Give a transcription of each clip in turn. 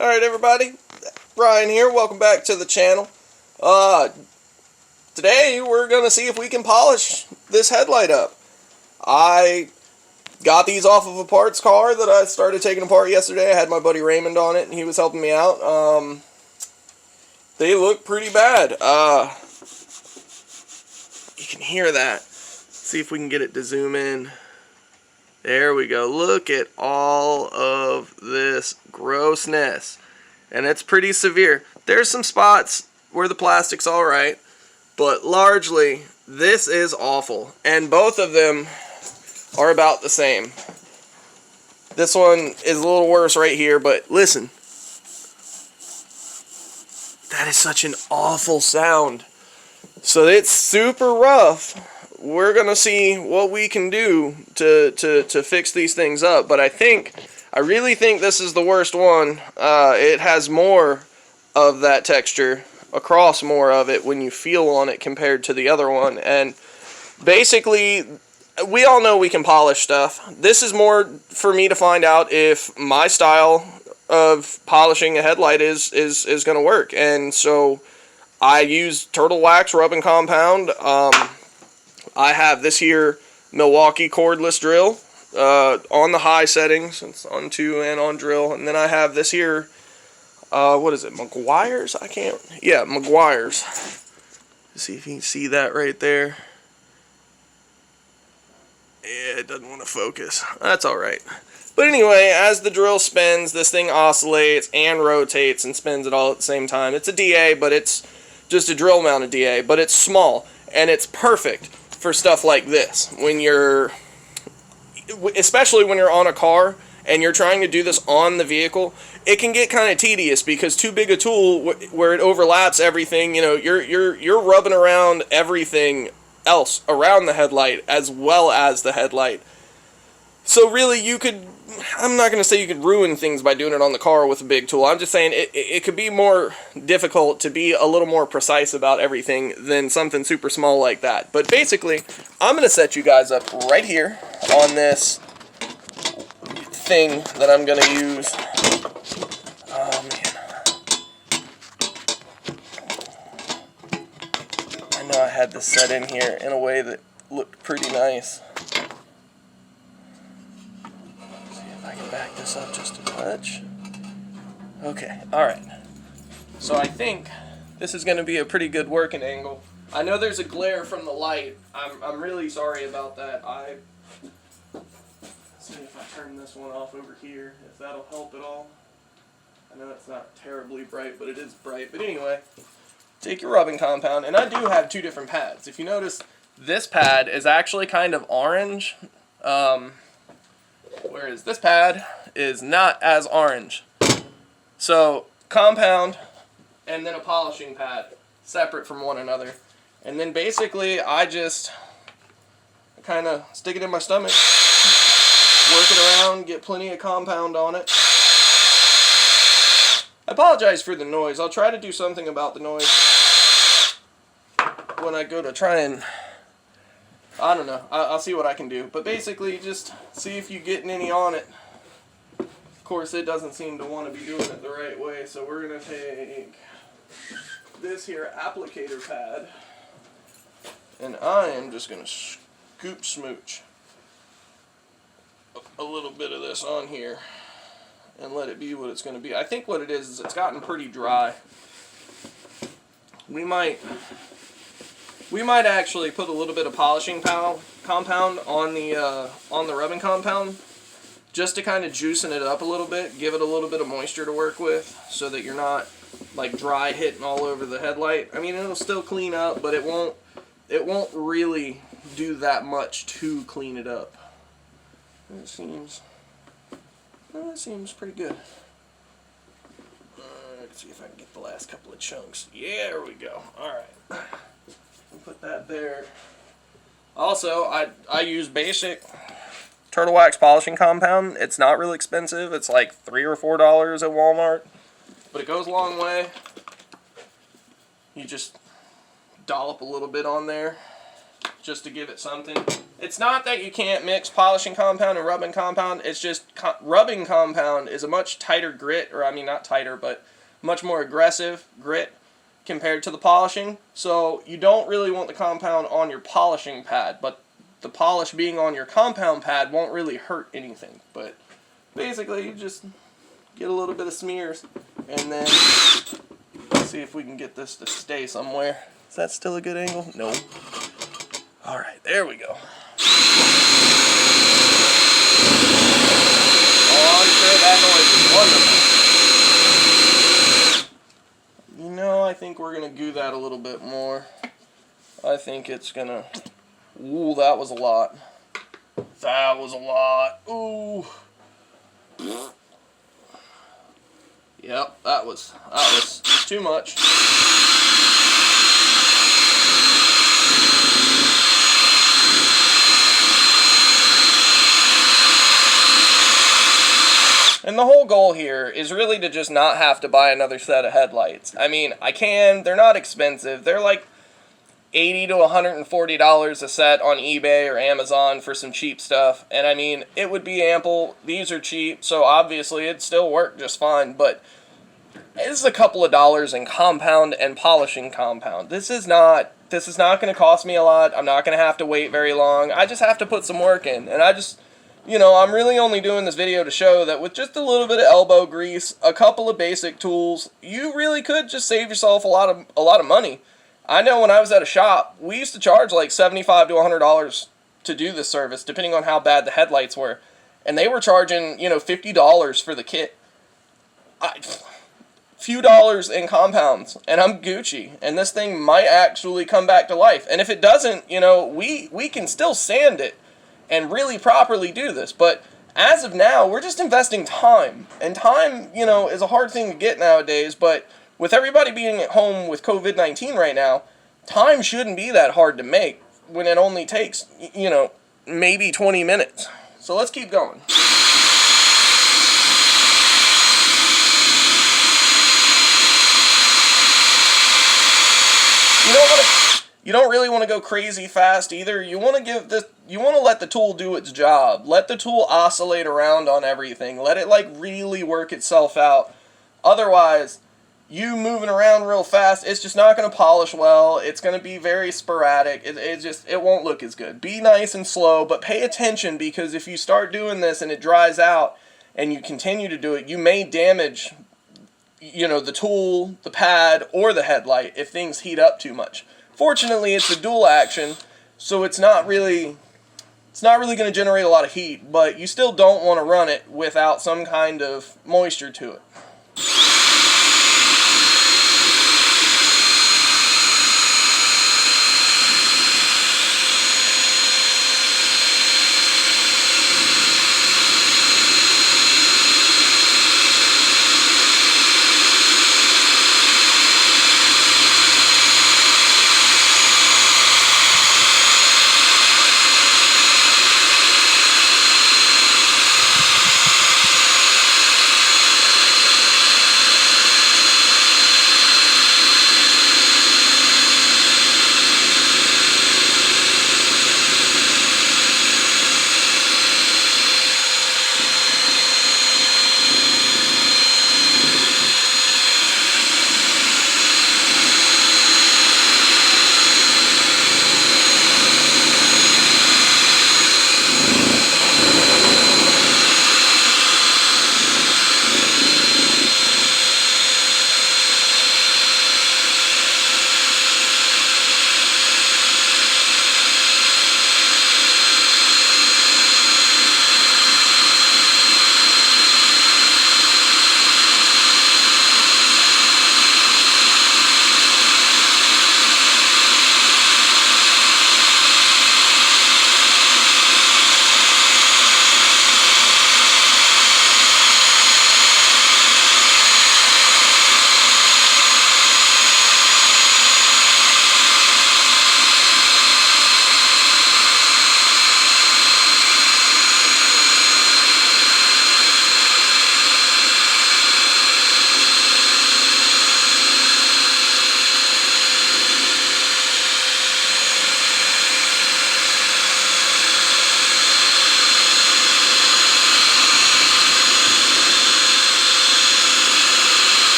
Alright everybody, Ryan here, welcome back to the channel. Today we're going to see if we can polish this headlight up. I got these off of a parts car that I started taking apart yesterday. I had my buddy Raymond on it and he was helping me out. They look pretty bad. You can hear that. See if we can get it to zoom in. There we go. Look at all of this grossness. And it's pretty severe. There's some spots where the plastic's alright, but largely this is awful. And both of them are about the same. This one is a little worse right here, but listen. That is such an awful sound. So it's super rough. We're going to see what we can do to fix these things up. But I really think this is the worst one. It has more of that texture, across more of it when you feel on it compared to the other one. And basically, we all know we can polish stuff. This is more for me to find out if my style of polishing a headlight is going to work. And so I use turtlewax rubbing compound. I have this here Milwaukee cordless drill on the high settings. It's on 2 and on drill. And then I have this here, what is it, Mk4's? Yeah, Mk4's. See if you can see that right there. Yeah, it doesn't want to focus. That's alright. But anyway, as the drill spins, this thing oscillates and rotates and spins it all at the same time. It's a DA, but it's just a drill mounted DA, but it's small. And it's perfect for stuff like this, especially when you're on a car and you're trying to do this on the vehicle. It can get kind of tedious because too big a tool where it overlaps everything, you know, you're rubbing around everything else around the headlight as well as the headlight. So really I'm not going to say you could ruin things by doing it on the car with a big tool. I'm just saying it could be more difficult to be a little more precise about everything than something super small like that. But basically, I'm going to set you guys up right here on this thing that I'm going to use. Oh, man. I know I had this set in here in a way that looked pretty nice. I can back this up just a touch. Okay, alright. So I think this is going to be a pretty good working angle. I know there's a glare from the light. I'm really sorry about that. Let's see if I turn this one off over here, if that'll help at all. I know it's not terribly bright, but it is bright. But anyway, take your rubbing compound, and I do have 2 different pads. If you notice, this pad is actually kind of orange. Whereas this pad is not as orange. So, compound and then a polishing pad, separate from one another. And then basically, I kind of stick it in my stomach, work it around, get plenty of compound on it. I apologize for the noise. I'll try to do something about the noise when I go to try and... I don't know. I'll see what I can do. But basically, just see if you're getting any on it. Of course, it doesn't seem to want to be doing it the right way. So we're going to take this here applicator pad. And I am just going to scoop smooch a little bit of this on here. And let it be what it's going to be. I think what it is it's gotten pretty dry. We might actually put a little bit of polishing compound on the rubbing compound just to kind of juicing it up a little bit, give it a little bit of moisture to work with so that you're not like dry hitting all over the headlight. I mean, it'll still clean up, but it won't really do that much to clean it up. It seems pretty good. Let's see if I can get the last couple of chunks. Yeah, there we go. All right. Put that there. Also, I use basic turtlewax polishing compound. It's not really expensive. It's like $3 or $4 at Walmart, but it goes a long way. You just dollop a little bit on there just to give it something. It's not that you can't mix polishing compound and rubbing compound. It's just rubbing compound is a much tighter grit, or I mean not tighter, but much more aggressive grit compared to the polishing. So you don't really want the compound on your polishing pad, but the polish being on your compound pad won't really hurt anything. But basically you just get a little bit of smears, and then let's see if we can get this to stay somewhere. Is that still a good angle? No. Alright, there we go. Oh, I'm sure that noise is wonderful. You know, I think we're going to goo that a little bit more. I think it's going to... Ooh, that was a lot. That was a lot. Ooh. Yep, that was too much. And the whole goal here is really to just not have to buy another set of headlights. I mean, they're not expensive. They're like $80 to $140 a set on eBay or Amazon for some cheap stuff. And I mean, it would be ample. These are cheap, so obviously it'd still work just fine. But this is a couple of dollars in compound and polishing compound. This is not going to cost me a lot. I'm not going to have to wait very long. I just have to put some work in. And I'm really only doing this video to show that with just a little bit of elbow grease, a couple of basic tools, you really could just save yourself a lot of money. I know when I was at a shop, we used to charge like $75 to $100 to do this service, depending on how bad the headlights were. And they were charging, $50 for the kit. Few dollars in compounds, and I'm Gucci. And this thing might actually come back to life. And if it doesn't, we can still sand it and really properly do this. But as of now, we're just investing time. And time, is a hard thing to get nowadays. But with everybody being at home with COVID-19 right now, time shouldn't be that hard to make when it only takes, maybe 20 minutes. So let's keep going. You don't really want to go crazy fast either. You want to let the tool do its job. Let the tool oscillate around on everything. Let it really work itself out. Otherwise, you moving around real fast, it's just not going to polish well. It's going to be very sporadic. It won't look as good. Be nice and slow, but pay attention, because if you start doing this and it dries out and you continue to do it, you may damage the tool, the pad, or the headlight if things heat up too much. Fortunately, it's a dual action, so it's not really going to generate a lot of heat, but you still don't want to run it without some kind of moisture to it.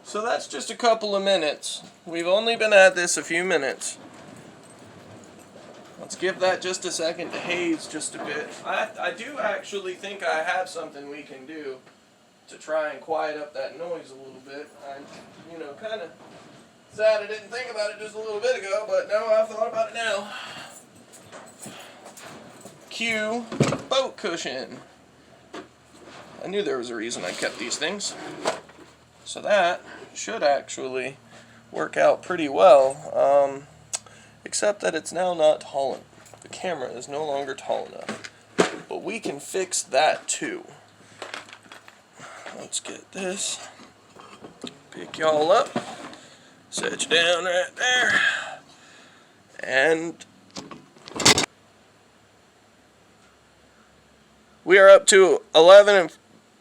So that's just a couple of minutes. We've only been at this a few minutes. Let's give that just a second to haze just a bit. I do actually think I have something we can do to try and quiet up that noise a little bit. I'm, kind of sad I didn't think about it just a little bit ago, but no, I've thought about it now. Cue boat cushion. I knew there was a reason I kept these things. So that should actually work out pretty well. Except that it's now not tall enough. The camera is no longer tall enough. But we can fix that too. Let's get this. Pick y'all up. Set you down right there. And we are up to 11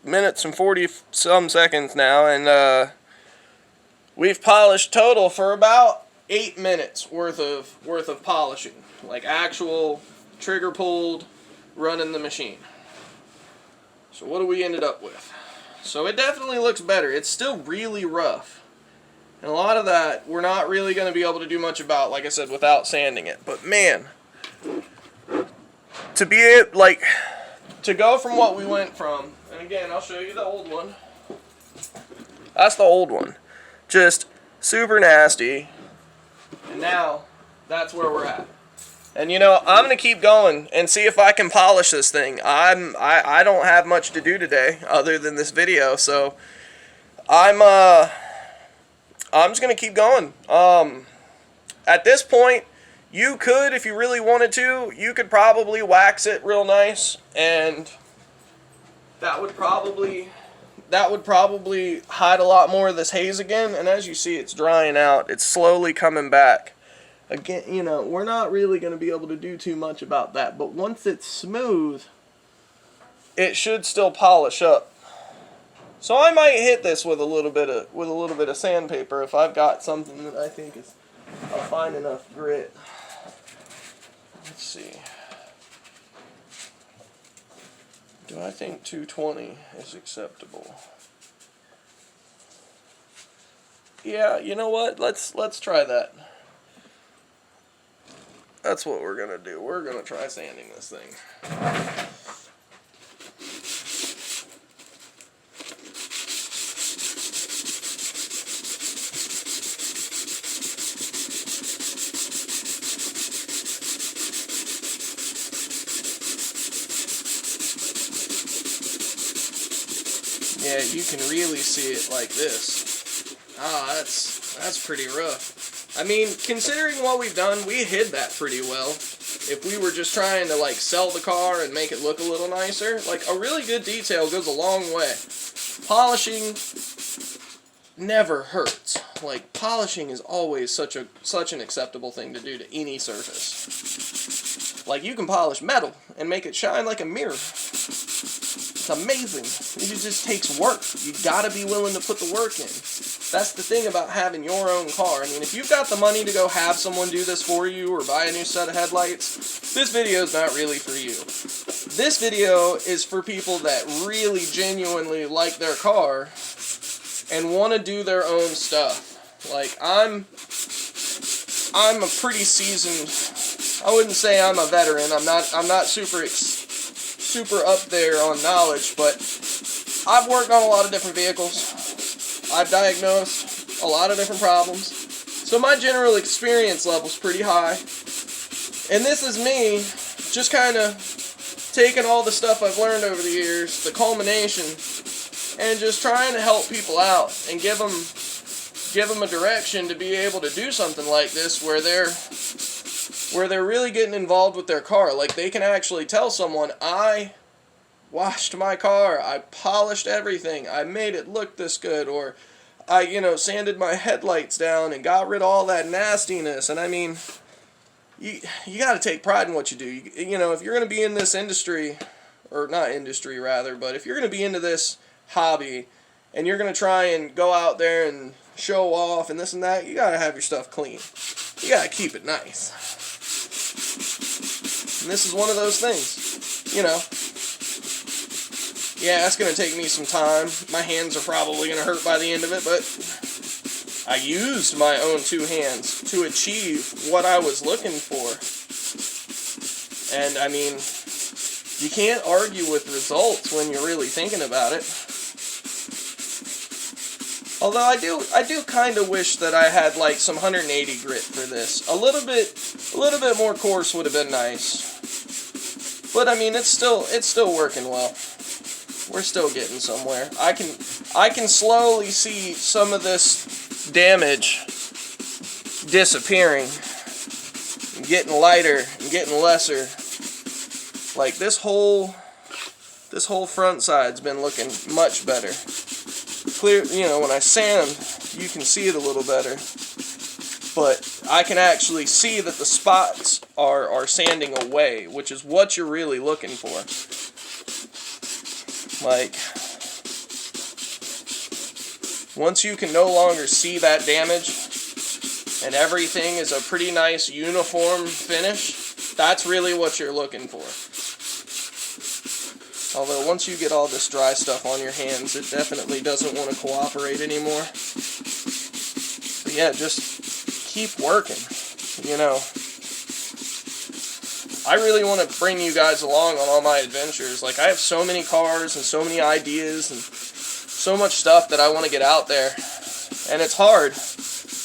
minutes and 40 some seconds now, and we've polished total for about 8 minutes worth of polishing, like actual trigger pulled, running the machine. So what do we ended up with? So it definitely looks better. It's still really rough, and a lot of that we're not really going to be able to do much about, like I said, without sanding it. But man, to go from what we went from, and again, I'll show you the old one. That's the old one. Just super nasty. And now, that's where we're at. And I'm going to keep going and see if I can polish this thing. I don't have much to do today other than this video, so I'm just going to keep going. At this point, you could, if you really wanted to, you could probably wax it real nice, and that would probably hide a lot more of this haze again. And as you see, it's drying out. It's slowly coming back. Again, we're not really going to be able to do too much about that. But once it's smooth, it should still polish up. So I might hit this with a little bit of sandpaper if I've got something that I think is a fine enough grit. Let's see. Do I think 220 is acceptable? Yeah, you know what? Let's try that. That's what we're gonna do. We're gonna try sanding this thing. Yeah, you can really see it like this. Ah, that's pretty rough. I mean, considering what we've done, we hid that pretty well. If we were just trying to sell the car and make it look a little nicer, a really good detail goes a long way. Polishing never hurts. Polishing is always such an acceptable thing to do to any surface. You can polish metal and make it shine like a mirror. It's amazing. It just takes work. You gotta be willing to put the work in. That's the thing about having your own car. I mean, if you've got the money to go have someone do this for you or buy a new set of headlights, this video is not really for you. This video is for people that really genuinely like their car and want to do their own stuff. I'm a pretty seasoned, I wouldn't say I'm a veteran. I'm not super up there on knowledge, but I've worked on a lot of different vehicles. I've diagnosed a lot of different problems. So my general experience level's pretty high. And this is me just kind of taking all the stuff I've learned over the years, the culmination, and just trying to help people out and give them a direction to be able to do something like this where they're really getting involved with their car. They can actually tell someone, I washed my car, I polished everything, I made it look this good, or I, sanded my headlights down and got rid of all that nastiness. And I mean, you got to take pride in what you do. If you're going to be in this industry, or not industry rather, but if you're going to be into this hobby and you're going to try and go out there and show off and this and that, you got to have your stuff clean. You got to keep it nice. And this is one of those things, yeah, that's going to take me some time. My hands are probably going to hurt by the end of it, but I used my own two hands to achieve what I was looking for. And, I mean, you can't argue with results when you're really thinking about it. Although I do kind of wish that I had like some 180 grit for this. A little bit more coarse would have been nice. But I mean, it's still working well. We're still getting somewhere. I can slowly see some of this damage disappearing, and getting lighter and getting lesser. Like this whole front side's been looking much better. Clear, you know, when I sand, you can see it a little better, but I can actually see that the spots are sanding away, which is what you're really looking for. Like, once you can no longer see that damage and everything is a pretty nice uniform finish, that's really what you're looking for. Although once you get all this dry stuff on your hands, it definitely doesn't want to cooperate anymore. But yeah, just keep working, you know. I really want to bring you guys along on all my adventures. Like, I have so many cars and so many ideas and so much stuff that I want to get out there. And it's hard,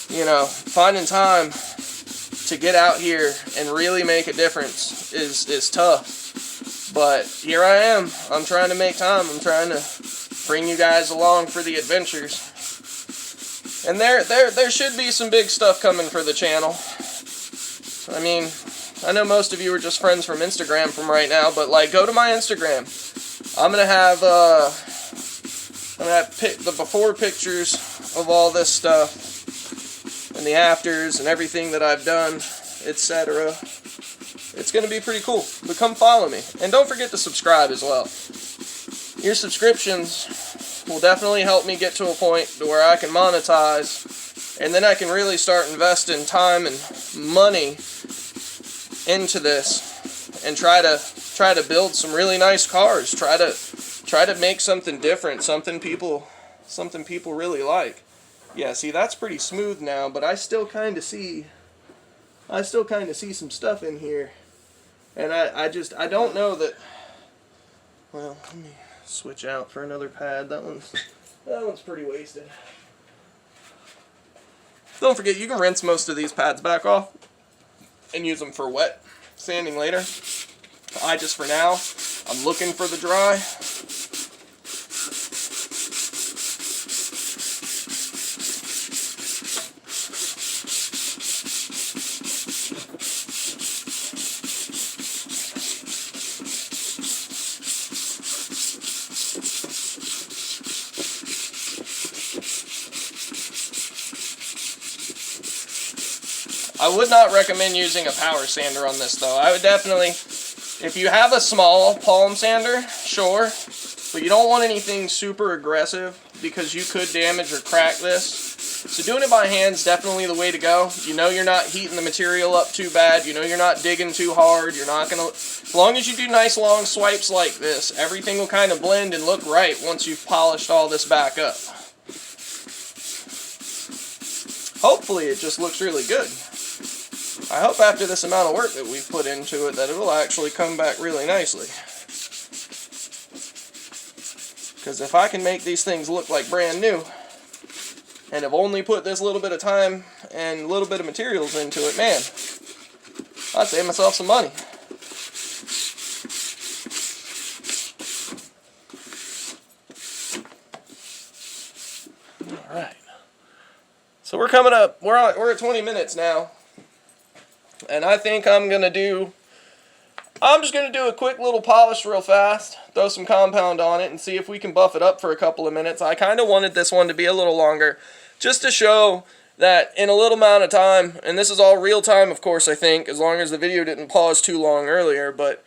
you know, finding time to get out here and really make a difference is tough. But here I am. I'm trying to make time. I'm trying to bring you guys along for the adventures. And there should be some big stuff coming for the channel. I mean, I know most of you are just friends from Instagram from right now, but like, go to my Instagram. I'm gonna have the before pictures of all this stuff, and the afters, and everything that I've done, etc. It's going to be pretty cool, but come follow me. And don't forget to subscribe as well. Your subscriptions will definitely help me get to a point to where I can monetize, and then I can really start investing time and money into this and try to build some really nice cars. Try to make something different, something people really like. Yeah, see, that's pretty smooth now, but I still kind of see some stuff in here. And I don't know that. Well, let me switch out for another pad. That one's pretty wasted. Don't forget, you can rinse most of these pads back off and use them for wet sanding later. For now, I'm looking for the dry. I would not recommend using a power sander on this though. I would definitely, if you have a small palm sander, sure, but you don't want anything super aggressive because you could damage or crack this. So doing it by hand is definitely the way to go. You know you're not heating the material up too bad. You know you're not digging too hard. You're not going to, as long as you do nice long swipes like this, everything will kind of blend and look right once you've polished all this back up. Hopefully it just looks really good. I hope after this amount of work that we've put into it that it will actually come back really nicely. Because if I can make these things look like brand new, and have only put this little bit of time and a little bit of materials into it, man, I'd save myself some money. Alright. So we're coming up, we're at 20 minutes now. And I think I'm just going to do a quick little polish real fast, throw some compound on it, and see if we can buff it up for a couple of minutes. I kind of wanted this one to be a little longer, just to show that in a little amount of time, and this is all real time, of course, I think, as long as the video didn't pause too long earlier, but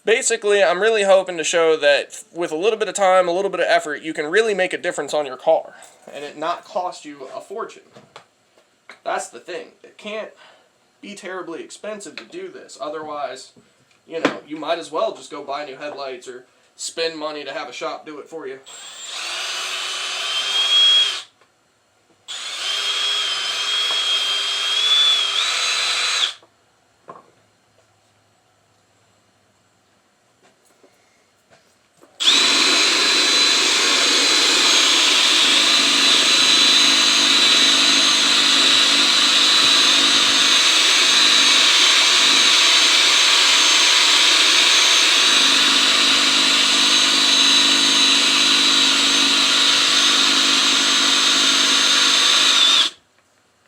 basically I'm really hoping to show that with a little bit of time, a little bit of effort, you can really make a difference on your car, and it not cost you a fortune. That's the thing. It can't be terribly expensive to do this. Otherwise, you know, you might as well just go buy new headlights or spend money to have a shop do it for you.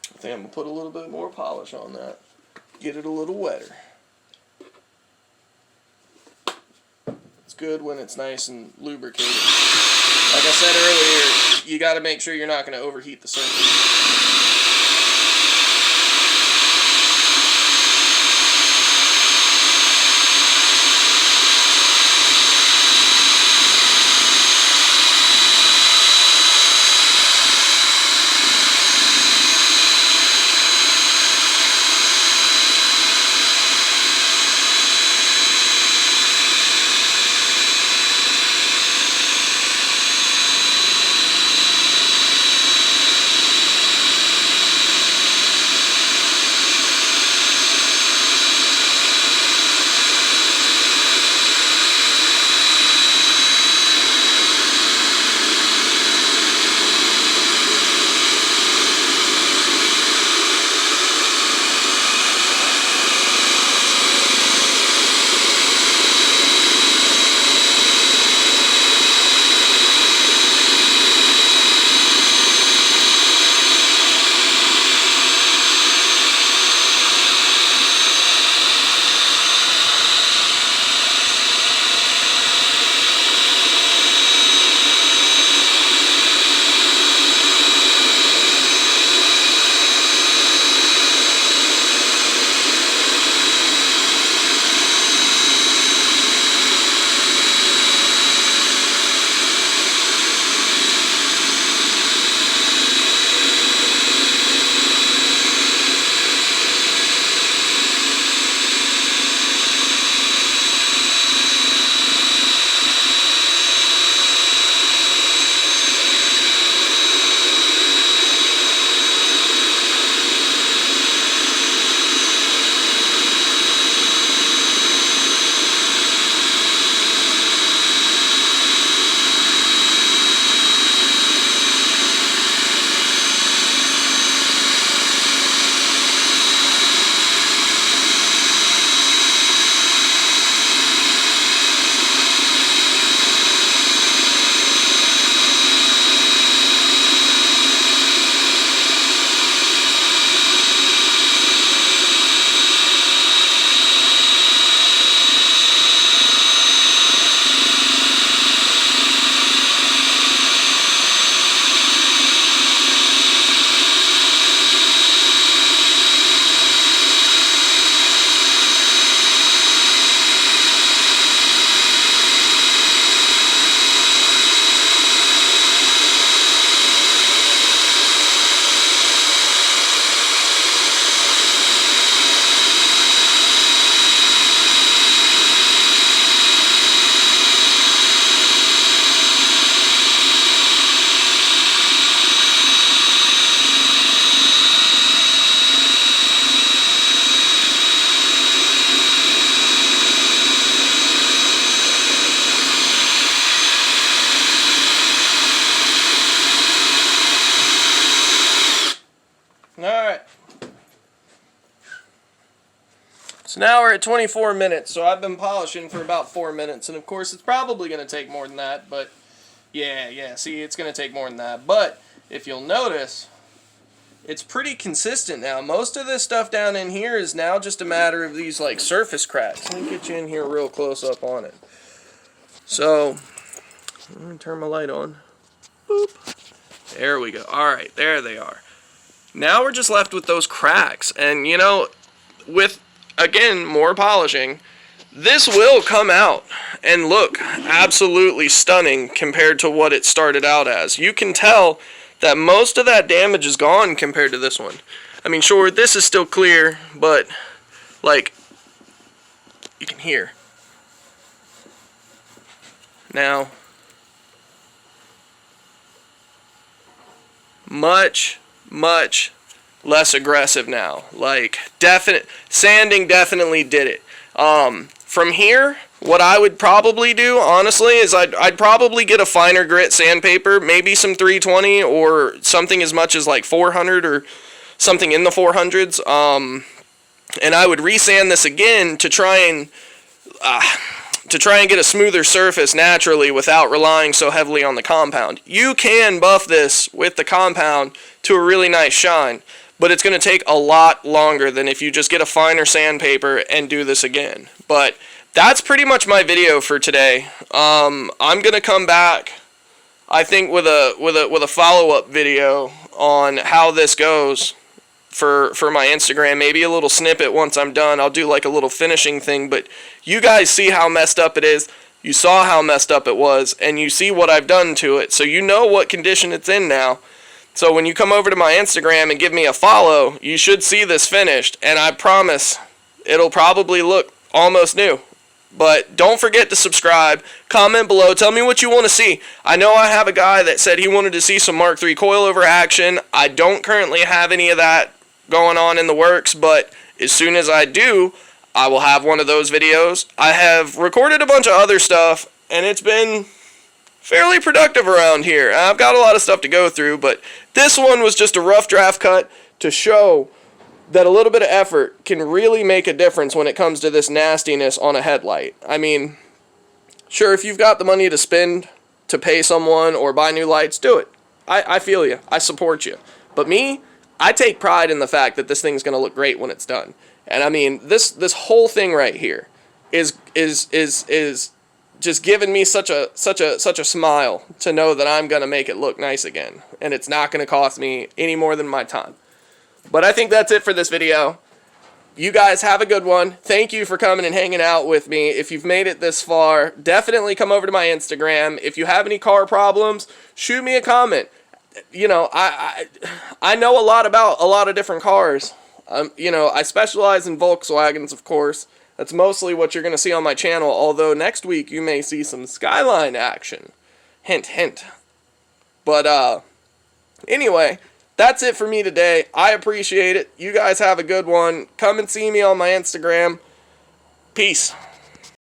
I think I'm going to put a little bit more polish on that. Get it a little wetter. It's good when it's nice and lubricated. Like I said earlier, you got to make sure you're not going to overheat the surface. Alright. So now we're at 24 minutes, so I've been polishing for about 4 minutes, and of course it's probably going to take more than that, but yeah, see, it's going to take more than that. But if you'll notice, it's pretty consistent now. Most of this stuff down in here is now just a matter of these like surface cracks. Let me get you in here real close up on it. So, I'm going to turn my light on. Boop. There we go. Alright, there they are. Now we're just left with those cracks. And, you know, with, again, more polishing, this will come out and look absolutely stunning compared to what it started out as. You can tell that most of that damage is gone compared to this one. I mean, sure, this is still clear, but, like, you can hear. now. Much less aggressive now. Like, sanding definitely did it. From here, what I would probably do, honestly, is I'd probably get a finer grit sandpaper, maybe some 320 or something as much as like 400 or something in the 400s. And I would resand this again to try and get a smoother surface naturally without relying so heavily on the compound. You can buff this with the compound to a really nice shine, but it's going to take a lot longer than if you just get a finer sandpaper and do this again. But that's pretty much my video for today. I'm going to come back, I think, with a follow-up video on how this goes for my Instagram. Maybe a little snippet once I'm done. I'll do like a little finishing thing, but you guys see how messed up it is. You saw how messed up it was, and you see what I've done to it, so you know what condition it's in now. So when you come over to my Instagram and give me a follow, you should see this finished, and I promise it'll probably look almost new. But don't forget to subscribe, comment below, tell me what you want to see. I know I have a guy that said he wanted to see some Mark III coilover action. I don't currently have any of that going on in the works, but as soon as I do, I will have one of those videos. I have recorded a bunch of other stuff, and it's been fairly productive around here. I've got a lot of stuff to go through, but this one was just a rough draft cut to show that a little bit of effort can really make a difference when it comes to this nastiness on a headlight. I mean, sure, if you've got the money to spend to pay someone or buy new lights, do it. I feel you. I support you. But me, I take pride in the fact that this thing's going to look great when it's done. And I mean, this whole thing right here is just giving me such a smile to know that I'm going to make it look nice again. And it's not going to cost me any more than my time. But I think that's it for this video. You guys have a good one. Thank you for coming and hanging out with me. If you've made it this far, definitely come over to my Instagram. If you have any car problems, shoot me a comment. You know, I know a lot about a lot of different cars. You know, I specialize in Volkswagens, of course. That's mostly what you're going to see on my channel, although next week you may see some Skyline action. Hint, hint. But, anyway, that's it for me today. I appreciate it. You guys have a good one. Come and see me on my Instagram. Peace.